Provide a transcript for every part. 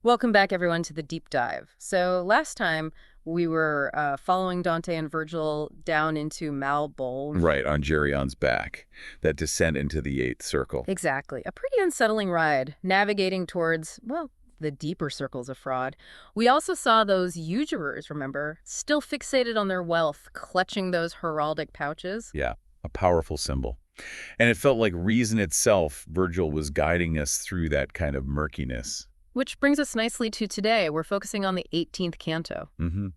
Welcome back, everyone, to the deep dive. So last time we were following Dante and Virgil down into Malebolge. Right, on Gerion's back, that descent into the eighth circle. Exactly. A pretty unsettling ride, navigating towards, well, the deeper circles of fraud. We also saw those usurers, remember, still fixated on their wealth, clutching those heraldic pouches. Yeah, a powerful symbol. And it felt like reason itself, Virgil was guiding us through that kind of murkiness. Which brings us nicely to today. We're focusing on the 18th canto. And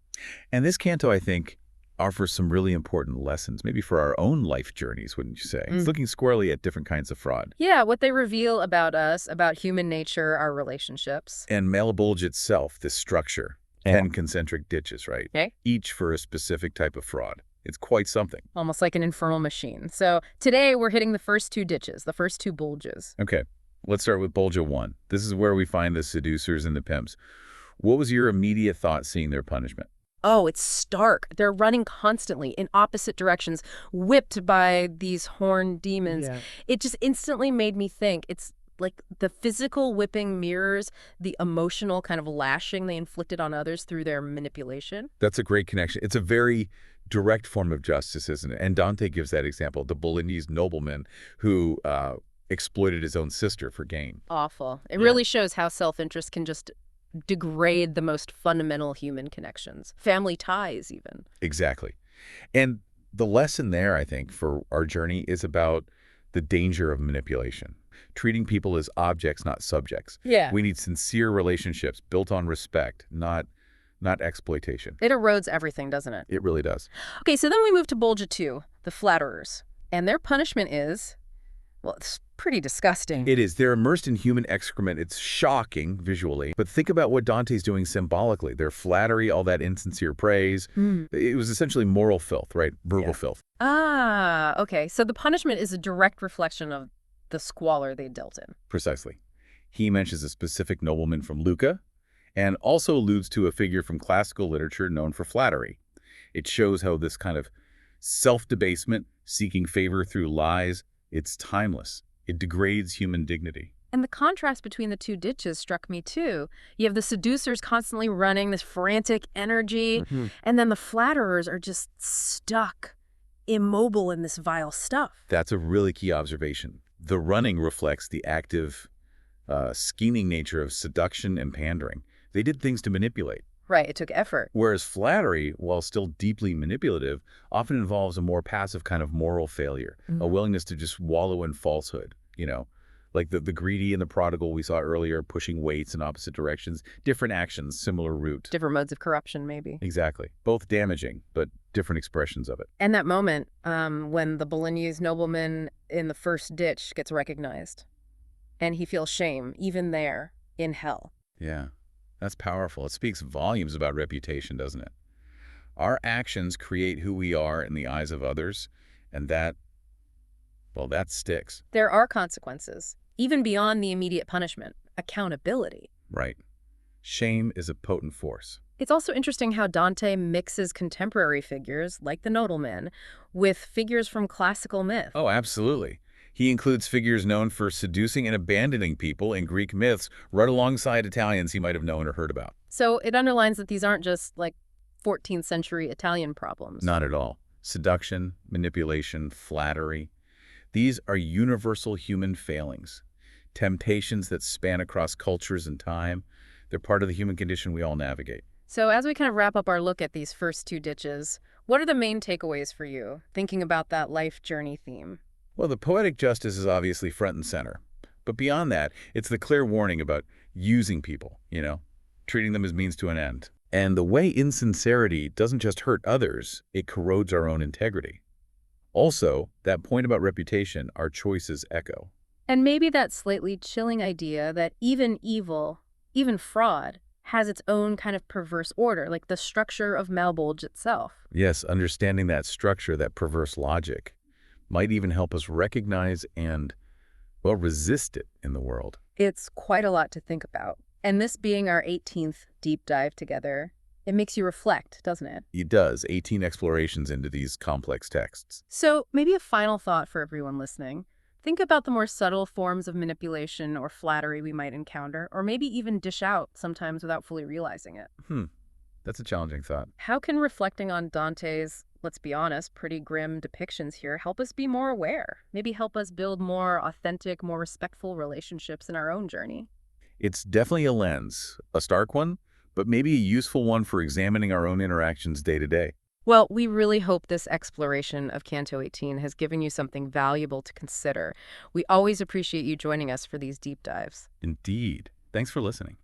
this canto, I think, offers some really important lessons, maybe for our own life journeys, wouldn't you say? It's looking squarely at different kinds of fraud. Yeah, what they reveal about us, about human nature, our relationships. And Malebolge itself, this structure, 10 concentric ditches, right? Okay. Each for a specific type of fraud. It's quite something. Almost like an infernal machine. So today we're hitting the first two ditches, the first two bulges. Okay, let's start with Bolgia 1. This is where we find the seducers and the pimps. What was your immediate thought seeing their punishment? Oh, it's stark. They're running constantly in opposite directions, whipped by these horned demons. Yeah. It just instantly made me think it's like the physical whipping mirrors the emotional kind of lashing they inflicted on others through their manipulation. That's a great connection. It's a very direct form of justice, isn't it? And Dante gives that example, the Bolognese nobleman who exploited his own sister for gain. Awful. It really shows how self-interest can just degrade the most fundamental human connections, family ties even. Exactly. And the lesson there, I think, for our journey is about the danger of manipulation, treating people as objects, not subjects. Yeah. We need sincere relationships built on respect, not exploitation. It erodes everything, doesn't it? It really does. Okay, so then we move to Bolgia 2, the flatterers. And their punishment is, well, it's pretty disgusting. It is. They're immersed in human excrement. It's shocking visually. But think about what Dante's doing symbolically. Their flattery, all that insincere praise. It was essentially moral filth, right? Verbal filth. Ah, okay. So the punishment is a direct reflection of the squalor they dealt in. Precisely. He mentions a specific nobleman from Lucca and also alludes to a figure from classical literature known for flattery. It shows how this kind of self-debasement, seeking favor through lies, it's timeless. It degrades human dignity. And the contrast between the two ditches struck me too. You have the seducers constantly running, this frantic energy, and then the flatterers are just stuck, immobile in this vile stuff. That's a really key observation. The running reflects the active, scheming nature of seduction and pandering. They did things to manipulate. Right, it took effort. Whereas flattery, while still deeply manipulative, often involves a more passive kind of moral failure, a willingness to just wallow in falsehood, like the greedy and the prodigal we saw earlier, pushing weights in opposite directions, different actions, similar route. Different modes of corruption, maybe. Exactly. Both damaging, but different expressions of it. And that moment when the Bolognese nobleman in the first ditch gets recognized, and he feels shame, even there, in hell. Yeah. That's powerful. It speaks volumes about reputation, doesn't it? Our actions create who we are in the eyes of others, and that sticks. There are consequences, even beyond the immediate punishment, accountability. Right. Shame is a potent force. It's also interesting how Dante mixes contemporary figures, like the nobleman, with figures from classical myth. Oh, absolutely. He includes figures known for seducing and abandoning people in Greek myths right alongside Italians he might have known or heard about. So it underlines that these aren't just, like, 14th century Italian problems. Not at all. Seduction, manipulation, flattery. These are universal human failings, temptations that span across cultures and time. They're part of the human condition we all navigate. So as we kind of wrap up our look at these first two ditches, what are the main takeaways for you, thinking about that life journey theme? Well, the poetic justice is obviously front and center. But beyond that, it's the clear warning about using people, treating them as means to an end. And the way insincerity doesn't just hurt others, it corrodes our own integrity. Also, that point about reputation, our choices echo. And maybe that slightly chilling idea that even evil, even fraud, has its own kind of perverse order, like the structure of Malebolge itself. Yes, understanding that structure, that perverse logic, might even help us recognize and, resist it in the world. It's quite a lot to think about. And this being our 18th deep dive together, it makes you reflect, doesn't it? It does. 18 explorations into these complex texts. So maybe a final thought for everyone listening. Think about the more subtle forms of manipulation or flattery we might encounter, or maybe even dish out sometimes without fully realizing it. Hmm, that's a challenging thought. How can reflecting on Dante's, let's be honest, pretty grim depictions here help us be more aware? Maybe help us build more authentic, more respectful relationships in our own journey? It's definitely a lens, a stark one, but maybe a useful one for examining our own interactions day to day. Well, we really hope this exploration of Canto 18 has given you something valuable to consider. We always appreciate you joining us for these deep dives. Indeed. Thanks for listening.